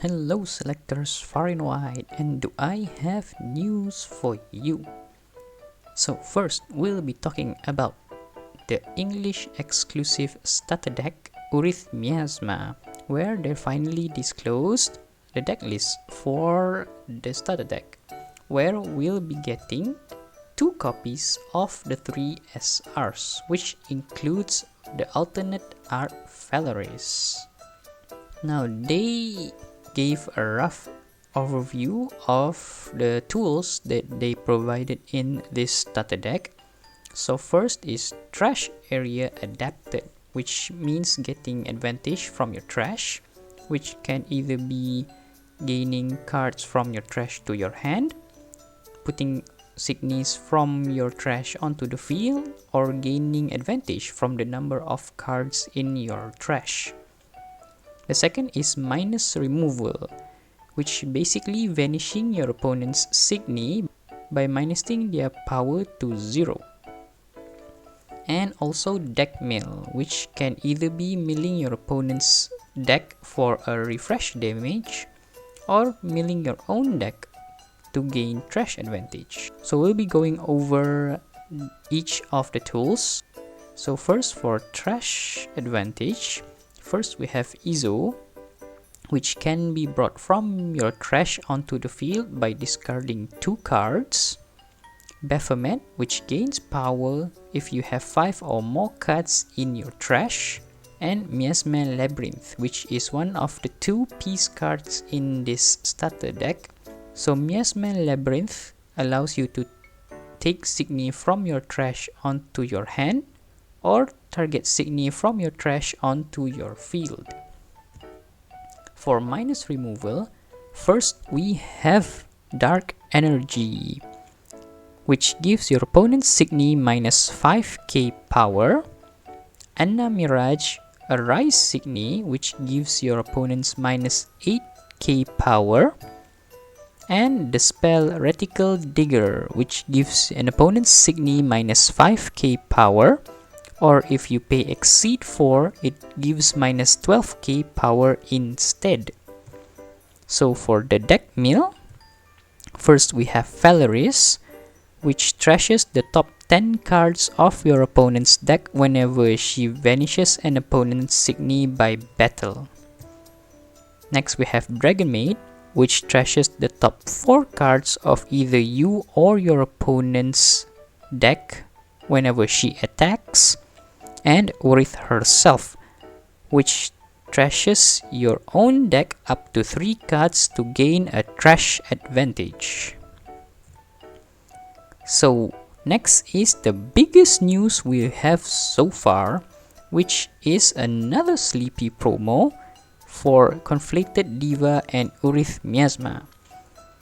Hello selectors far and wide, and do I have news for you? So first, we'll be talking about the English exclusive starter deck Urith Miasma, where they finally disclosed the deck list for the starter deck, where we'll be getting 2 copies of the 3 SRs, which includes the alternate Art Rurikuru. Now they gave a rough overview of the tools that they provided in this starter deck. So first is trash area adapted, which means getting advantage from your trash, which can either be gaining cards from your trash to your hand, putting signies from your trash onto the field, or gaining advantage from the number of cards in your trash. The second is minus removal, which basically vanishing your opponent's signy by minusing their power to 0. And also deck mill, which can either be milling your opponent's deck for a refresh damage or milling your own deck to gain trash advantage. So we'll be going over each of the tools. So first, for trash advantage, first we have ISO, which can be brought from your trash onto the field by discarding 2 cards. Baphomet, which gains power if you have 5 or more cards in your trash. And Miasma Labyrinth, which is one of the 2 piece cards in this starter deck. So Miasma Labyrinth allows you to take signy from your trash onto your hand, or target signy from your trash onto your field. For minus removal, first we have Dark Energy, which gives your opponent's signy minus 5k power. Anna Mirage, a Rise signy, which gives your opponent's minus 8k power. And the spell Reticle Digger, which gives an opponent's signy minus 5k power, or if you pay exceed 4, it gives minus 12k power instead. So for the deck mill, first we have Valeris, which trashes the top 10 cards of your opponent's deck whenever she vanishes an opponent's signy by battle. Next we have Dragon Maid, which trashes the top 4 cards of either you or your opponent's deck whenever she attacks. And Urith herself, which trashes your own deck up to 3 cards to gain a trash advantage. So next is the biggest news we have so far, which is another sleepy promo for Conflicted Diva and Urith Miasma.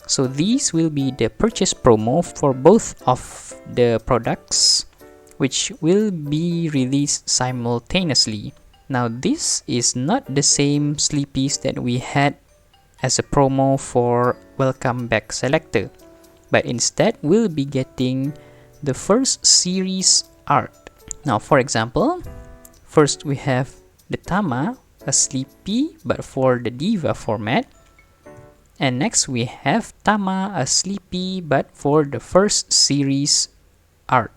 So these will be the purchase promo for both of the products, which will be released simultaneously. Now this is not the same sleepies that we had as a promo for Welcome Back Selector, but instead we'll be getting the first series art. Now for example, first we have the Tama, a sleepy but for the Diva format, and next we have Tama, a sleepy but for the first series art.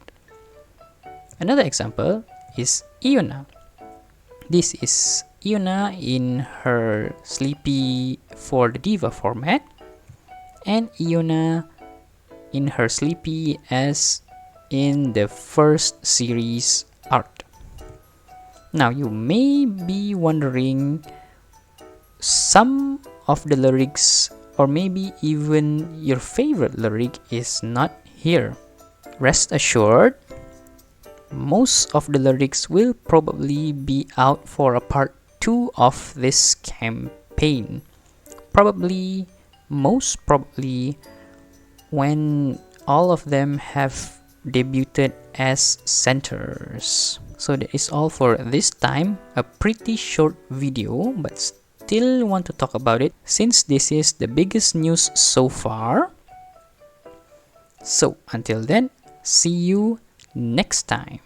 Another example is Iona. This is Iona in her sleepy for the Diva format, and Iona in her sleepy as in the first series art. Now you may be wondering, some of the lyrics or maybe even your favorite lyric is not here. Rest assured, most of the lyrics will probably be out for a part 2 of this campaign. Most probably when all of them have debuted as centers. So that is all for this time. A pretty short video, but still want to talk about it since this is the biggest news so far. So until then, see you next time.